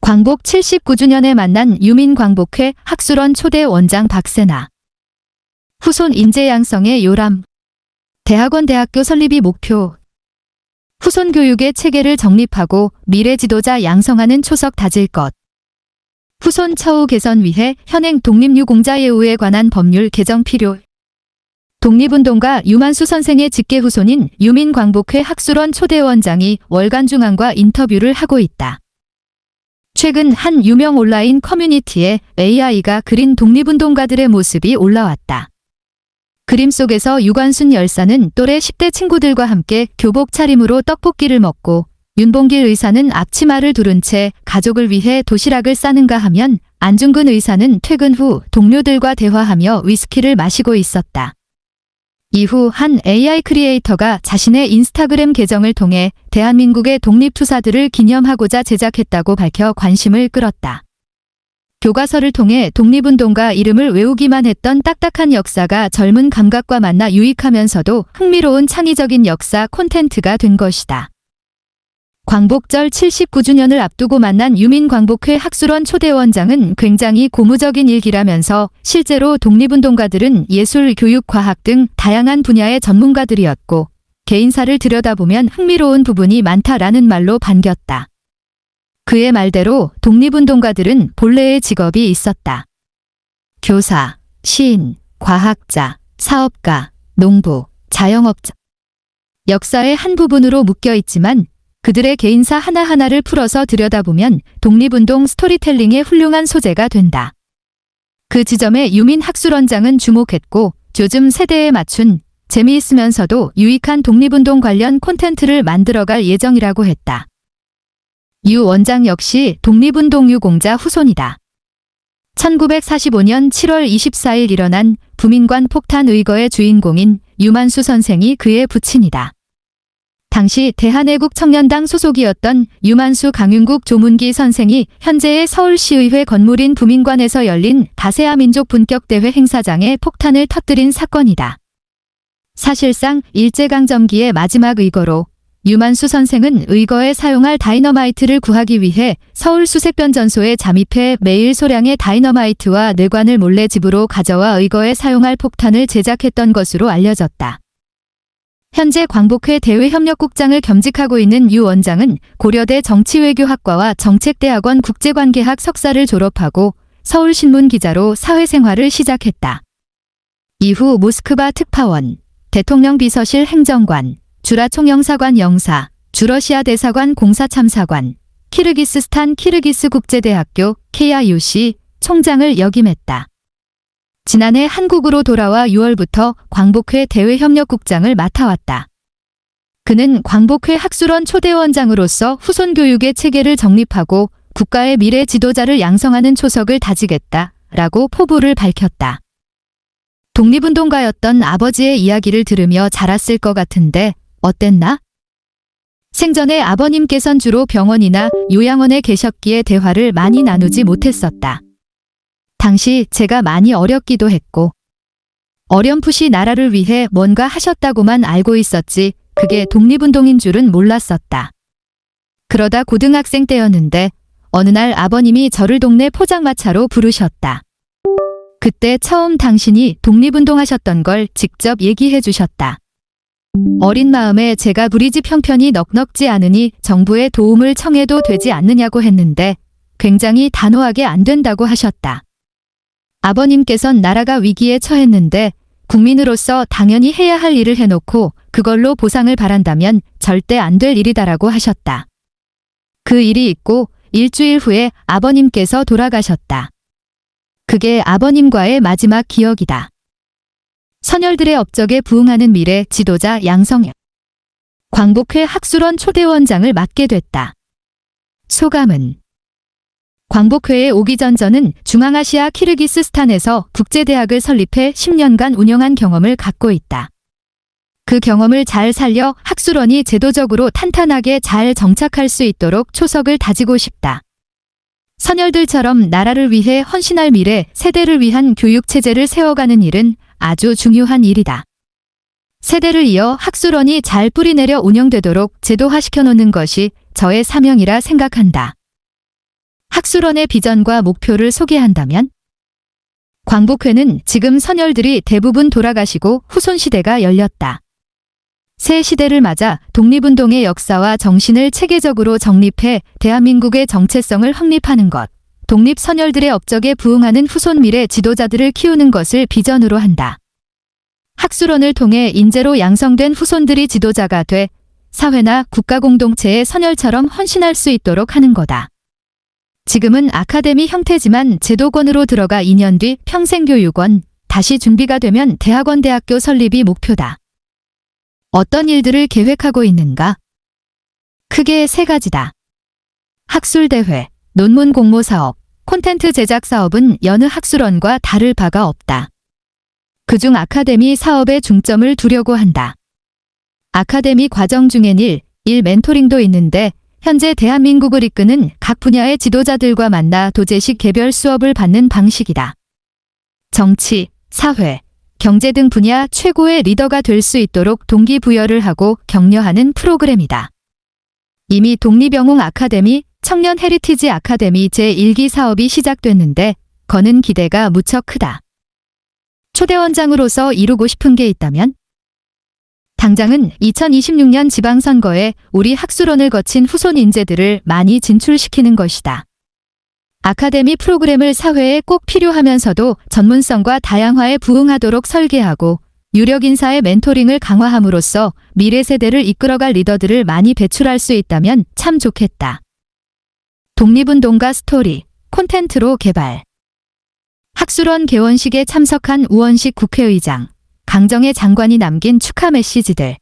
광복 79주년에 만난 유민광복회 학술원 초대 원장 박세나. 후손 인재 양성의 요람. 대학원 대학교 설립이 목표. 후손 교육의 체계를 정립하고 미래 지도자 양성하는 초석 다질 것. 후손 처우 개선 위해 현행 독립유공자 예우에 관한 법률 개정 필요. 독립운동가 유만수 선생의 직계 후손인 유민광복회 학술원 초대 원장이 월간 중앙과 인터뷰를 하고 있다. 최근 한 유명 온라인 커뮤니티에 AI가 그린 독립운동가들의 모습이 올라왔다. 그림 속에서 유관순 열사는 또래 10대 친구들과 함께 교복 차림으로 떡볶이를 먹고, 윤봉길 의사는 앞치마를 두른 채 가족을 위해 도시락을 싸는가 하면, 안중근 의사는 퇴근 후 동료들과 대화하며 위스키를 마시고 있었다. 이후 한 AI 크리에이터가 자신의 인스타그램 계정을 통해 대한민국의 독립투사들을 기념하고자 제작했다고 밝혀 관심을 끌었다. 교과서를 통해 독립운동가 이름을 외우기만 했던 딱딱한 역사가 젊은 감각과 만나 유익하면서도 흥미로운 창의적인 역사 콘텐츠가 된 것이다. 광복절 79주년을 앞두고 만난 유민광복회 학술원 초대 원장은 굉장히 고무적인 일기라면서 실제로 독립운동가들은 예술, 교육, 과학 등 다양한 분야의 전문가들이었고 개인사를 들여다보면 흥미로운 부분이 많다라는 말로 반겼다. 그의 말대로 독립운동가들은 본래의 직업이 있었다. 교사, 시인, 과학자, 사업가, 농부, 자영업자. 역사의 한 부분으로 묶여 있지만 그들의 개인사 하나하나를 풀어서 들여다보면 독립운동 스토리텔링의 훌륭한 소재가 된다. 그 지점에 유민학술원장은 주목했고 요즘 세대에 맞춘 재미있으면서도 유익한 독립운동 관련 콘텐츠를 만들어갈 예정이라고 했다. 유 원장 역시 독립운동 유공자 후손이다. 1945년 7월 24일 일어난 부민관 폭탄 의거의 주인공인 유만수 선생이 그의 부친이다. 당시 대한애국청년당 소속이었던 유만수 강윤국 조문기 선생이 현재의 서울시의회 건물인 부민관에서 열린 다세아 민족 분격대회 행사장에 폭탄을 터뜨린 사건이다. 사실상 일제강점기의 마지막 의거로 유만수 선생은 의거에 사용할 다이너마이트를 구하기 위해 서울 수색변전소에 잠입해 매일 소량의 다이너마이트와 뇌관을 몰래 집으로 가져와 의거에 사용할 폭탄을 제작했던 것으로 알려졌다. 현재 광복회 대외협력국장을 겸직하고 있는 유 원장은 고려대 정치외교학과와 정책대학원 국제관계학 석사를 졸업하고 서울신문 기자로 사회생활을 시작했다. 이후 모스크바 특파원, 대통령 비서실 행정관, 주라 총영사관 영사, 주러시아 대사관 공사참사관, 키르기스스탄 키르기스 국제대학교 KIUC 총장을 역임했다. 지난해 한국으로 돌아와 6월부터 광복회 대외협력국장을 맡아왔다. 그는 광복회 학술원 초대원장으로서 후손 교육의 체계를 정립하고 국가의 미래 지도자를 양성하는 초석을 다지겠다라고 포부를 밝혔다. 독립운동가였던 아버지의 이야기를 들으며 자랐을 것 같은데 어땠나? 생전에 아버님께선 주로 병원이나 요양원에 계셨기에 대화를 많이 나누지 못했었다. 당시 제가 많이 어렸기도 했고 어렴풋이 나라를 위해 뭔가 하셨다고만 알고 있었지 그게 독립운동인 줄은 몰랐었다. 그러다 고등학생 때였는데 어느 날 아버님이 저를 동네 포장마차로 부르셨다. 그때 처음 당신이 독립운동하셨던 걸 직접 얘기해 주셨다. 어린 마음에 제가 우리 집 형편이 넉넉지 않으니 정부의 도움을 청해도 되지 않느냐고 했는데 굉장히 단호하게 안 된다고 하셨다. 아버님께선 나라가 위기에 처했는데 국민으로서 당연히 해야 할 일을 해놓고 그걸로 보상을 바란다면 절대 안 될 일이다라고 하셨다. 그 일이 있고 일주일 후에 아버님께서 돌아가셨다. 그게 아버님과의 마지막 기억이다. 선열들의 업적에 부응하는 미래 지도자 양성. 광복회 학술원 초대원장을 맡게 됐다. 소감은? 광복회에 오기 전 저는 중앙아시아 키르기스스탄에서 국제대학을 설립해 10년간 운영한 경험을 갖고 있다. 그 경험을 잘 살려 학술원이 제도적으로 탄탄하게 잘 정착할 수 있도록 초석을 다지고 싶다. 선열들처럼 나라를 위해 헌신할 미래 세대를 위한 교육체제를 세워가는 일은 아주 중요한 일이다. 세대를 이어 학술원이 잘 뿌리내려 운영되도록 제도화시켜 놓는 것이 저의 사명이라 생각한다. 학술원의 비전과 목표를 소개한다면 광복회는 지금 선열들이 대부분 돌아가시고 후손 시대가 열렸다. 새 시대를 맞아 독립운동의 역사와 정신을 체계적으로 정립해 대한민국의 정체성을 확립하는 것, 독립 선열들의 업적에 부응하는 후손 미래 지도자들을 키우는 것을 비전으로 한다. 학술원을 통해 인재로 양성된 후손들이 지도자가 돼 사회나 국가 공동체의 선열처럼 헌신할 수 있도록 하는 거다. 지금은 아카데미 형태지만 제도권으로 들어가 2년 뒤 평생교육원, 다시 준비가 되면 대학원 대학교 설립이 목표다. 어떤 일들을 계획하고 있는가? 크게 3가지다. 학술대회, 논문 공모 사업, 콘텐츠 제작 사업은 여느 학술원과 다를 바가 없다. 그중 아카데미 사업에 중점을 두려고 한다. 아카데미 과정 중엔 일 멘토링도 있는데 현재 대한민국을 이끄는 각 분야의 지도자들과 만나 도제식 개별 수업을 받는 방식이다. 정치, 사회, 경제 등 분야 최고의 리더가 될 수 있도록 동기부여를 하고 격려하는 프로그램이다. 이미 독립영웅 아카데미, 청년 헤리티지 아카데미 제1기 사업이 시작됐는데 거는 기대가 무척 크다. 초대원장으로서 이루고 싶은 게 있다면? 당장은 2026년 지방선거에 우리 학술원을 거친 후손 인재들을 많이 진출시키는 것이다. 아카데미 프로그램을 사회에 꼭 필요하면서도 전문성과 다양화에 부응하도록 설계하고 유력 인사의 멘토링을 강화함으로써 미래 세대를 이끌어갈 리더들을 많이 배출할 수 있다면 참 좋겠다. 독립운동가 스토리, 콘텐츠로 개발. 학술원 개원식에 참석한 우원식 국회의장, 강정의 장관이 남긴 축하 메시지들.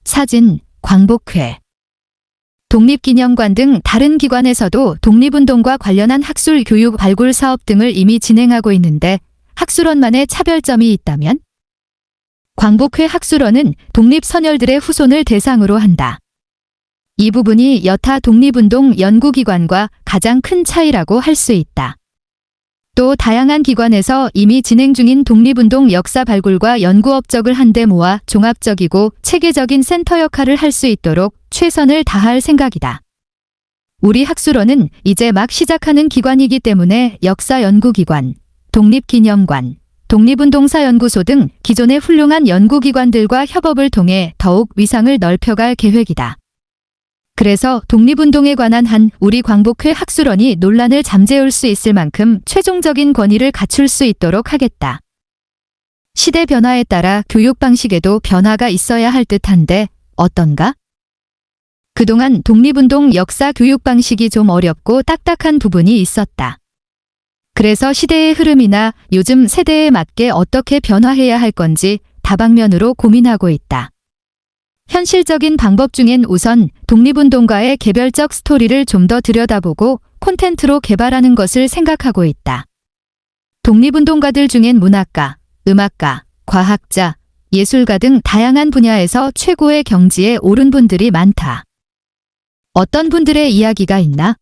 사진, 광복회. 독립기념관 등 다른 기관에서도 독립운동과 관련한 학술 교육 발굴 사업 등을 이미 진행하고 있는데 학술원만의 차별점이 있다면? 광복회 학술원은 독립선열들의 후손을 대상으로 한다. 이 부분이 여타 독립운동 연구기관과 가장 큰 차이라고 할 수 있다. 또 다양한 기관에서 이미 진행 중인 독립운동 역사 발굴과 연구 업적을 한데 모아 종합적이고 체계적인 센터 역할을 할 수 있도록 최선을 다할 생각이다. 우리 학술원은 이제 막 시작하는 기관이기 때문에 역사연구기관, 독립기념관, 독립운동사연구소 등 기존의 훌륭한 연구기관들과 협업을 통해 더욱 위상을 넓혀갈 계획이다. 그래서 독립운동에 관한 한 우리 광복회 학술원이 논란을 잠재울 수 있을 만큼 최종적인 권위를 갖출 수 있도록 하겠다. 시대 변화에 따라 교육 방식에도 변화가 있어야 할 듯한데 어떤가? 그동안 독립운동 역사 교육 방식이 좀 어렵고 딱딱한 부분이 있었다. 그래서 시대의 흐름이나 요즘 세대에 맞게 어떻게 변화해야 할 건지 다방면으로 고민하고 있다. 현실적인 방법 중엔 우선 독립운동가의 개별적 스토리를 좀 더 들여다보고 콘텐츠로 개발하는 것을 생각하고 있다. 독립운동가들 중엔 문학가, 음악가, 과학자, 예술가 등 다양한 분야에서 최고의 경지에 오른 분들이 많다. 어떤 분들의 이야기가 있나?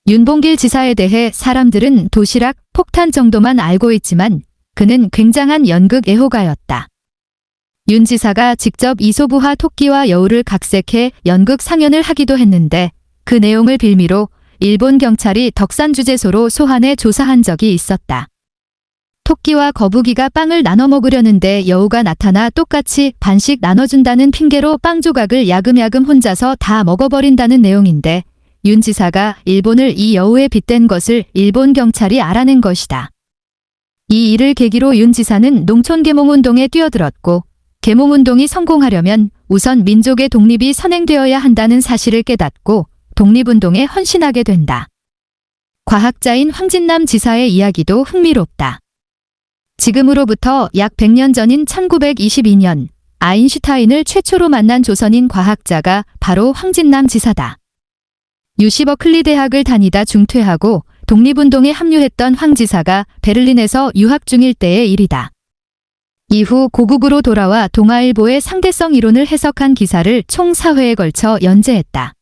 윤봉길 지사에 대해 사람들은 도시락, 폭탄 정도만 알고 있지만 그는 굉장한 연극 애호가였다. 윤 지사가 직접 이소부화 토끼와 여우를 각색해 연극 상연을 하기도 했는데 그 내용을 빌미로 일본 경찰이 덕산주재소로 소환해 조사한 적이 있었다. 토끼와 거북이가 빵을 나눠 먹으려는데 여우가 나타나 똑같이 반씩 나눠준다는 핑계로 빵 조각을 야금야금 혼자서 다 먹어버린다는 내용인데 윤 지사가 일본을 이 여우에 빗댄 것을 일본 경찰이 알아낸 것이다. 이 일을 계기로 윤 지사는 농촌 계몽운동에 뛰어들었고 계몽운동이 성공하려면 우선 민족의 독립이 선행되어야 한다는 사실을 깨닫고 독립운동에 헌신하게 된다. 과학자인 황진남 지사의 이야기도 흥미롭다. 지금으로부터 약 100년 전인 1922년 아인슈타인을 최초로 만난 조선인 과학자가 바로 황진남 지사다. 유시 버클리 대학을 다니다 중퇴하고 독립운동에 합류했던 황 지사가 베를린에서 유학 중일 때의 일이다. 이후 고국으로 돌아와 동아일보의 상대성 이론을 해석한 기사를 총 4회에 걸쳐 연재했다.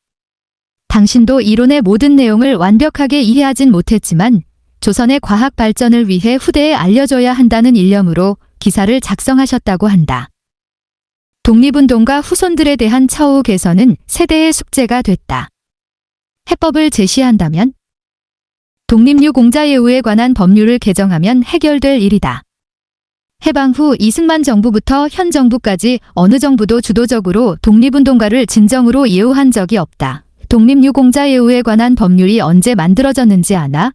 당신도 이론의 모든 내용을 완벽하게 이해하진 못했지만 조선의 과학 발전을 위해 후대에 알려줘야 한다는 일념으로 기사를 작성하셨다고 한다. 독립운동가 후손들에 대한 처우 개선은 세대의 숙제가 됐다. 해법을 제시한다면? 독립유공자예우에 관한 법률을 개정하면 해결될 일이다. 해방 후 이승만 정부부터 현 정부까지 어느 정부도 주도적으로 독립운동가를 진정으로 예우한 적이 없다. 독립유공자예우에 관한 법률이 언제 만들어졌는지 아나?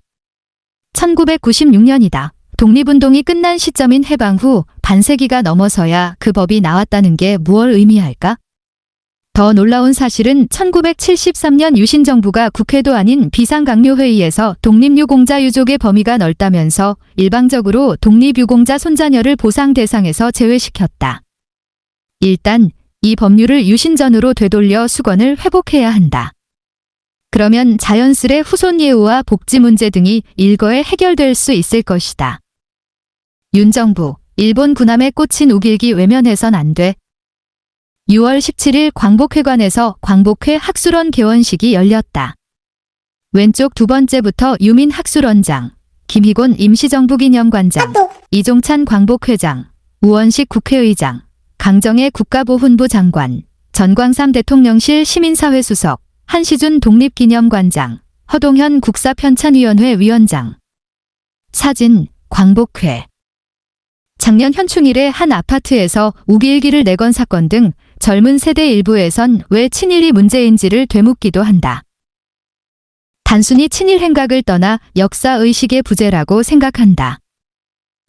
1996년이다. 독립운동이 끝난 시점인 해방 후 반세기가 넘어서야 그 법이 나왔다는 게 무엇을 의미할까? 더 놀라운 사실은 1973년 유신 정부가 국회도 아닌 비상강요회의에서 독립유공자 유족의 범위가 넓다면서 일방적으로 독립유공자 손자녀를 보상 대상에서 제외시켰다. 일단 이 법률을 유신 전으로 되돌려 수건을 회복해야 한다. 그러면 자연스레 후손 예우와 복지 문제 등이 일거에 해결될 수 있을 것이다. 윤 정부, 일본 군함에 꽂힌 우길기 외면해선 안 돼. 6월 17일 광복회관에서 광복회 학술원 개원식이 열렸다. 왼쪽 두 번째부터 유민 학술원장, 김희곤 임시정부 기념관장, 이종찬 광복회장, 우원식 국회의장, 강정혜 국가보훈부 장관, 전광삼 대통령실 시민사회수석, 한시준 독립기념관장, 허동현 국사편찬위원회 위원장. 사진, 광복회. 작년 현충일에 한 아파트에서 우기일기를 내건 사건 등 젊은 세대 일부에선 왜 친일이 문제인지를 되묻기도 한다. 단순히 친일 행각을 떠나 역사의식의 부재라고 생각한다.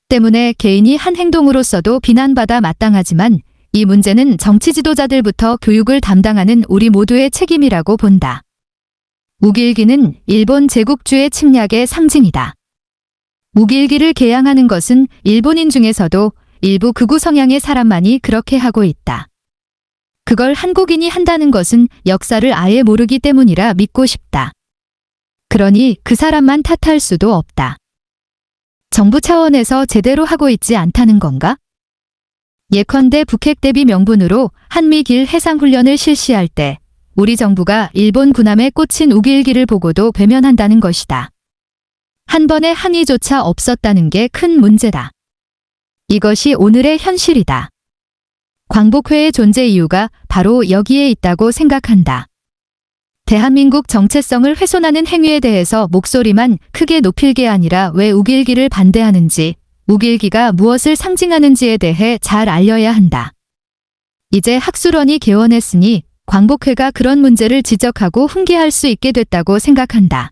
때문에 개인이 한 행동으로서도 비난받아 마땅하지만 이 문제는 정치 지도자들부터 교육을 담당하는 우리 모두의 책임이라고 본다. 우기일기는 일본 제국주의 침략의 상징이다. 우기일기를 개양하는 것은 일본인 중에서도 일부 극우 성향의 사람만이 그렇게 하고 있다. 그걸 한국인이 한다는 것은 역사를 아예 모르기 때문이라 믿고 싶다. 그러니 그 사람만 탓할 수도 없다. 정부 차원에서 제대로 하고 있지 않다는 건가? 예컨대 북핵 대비 명분으로 한미길 해상훈련을 실시할 때 우리 정부가 일본 군함에 꽂힌 우기일기를 보고도 외면한다는 것이다. 한 번의 항의조차 없었다는 게 큰 문제다. 이것이 오늘의 현실이다. 광복회의 존재 이유가 바로 여기에 있다고 생각한다. 대한민국 정체성을 훼손하는 행위에 대해서 목소리만 크게 높일 게 아니라 왜 우기일기를 반대하는지, 우기일기가 무엇을 상징하는지에 대해 잘 알려야 한다. 이제 학술원이 개원했으니 광복회가 그런 문제를 지적하고 훈계할 수 있게 됐다고 생각한다.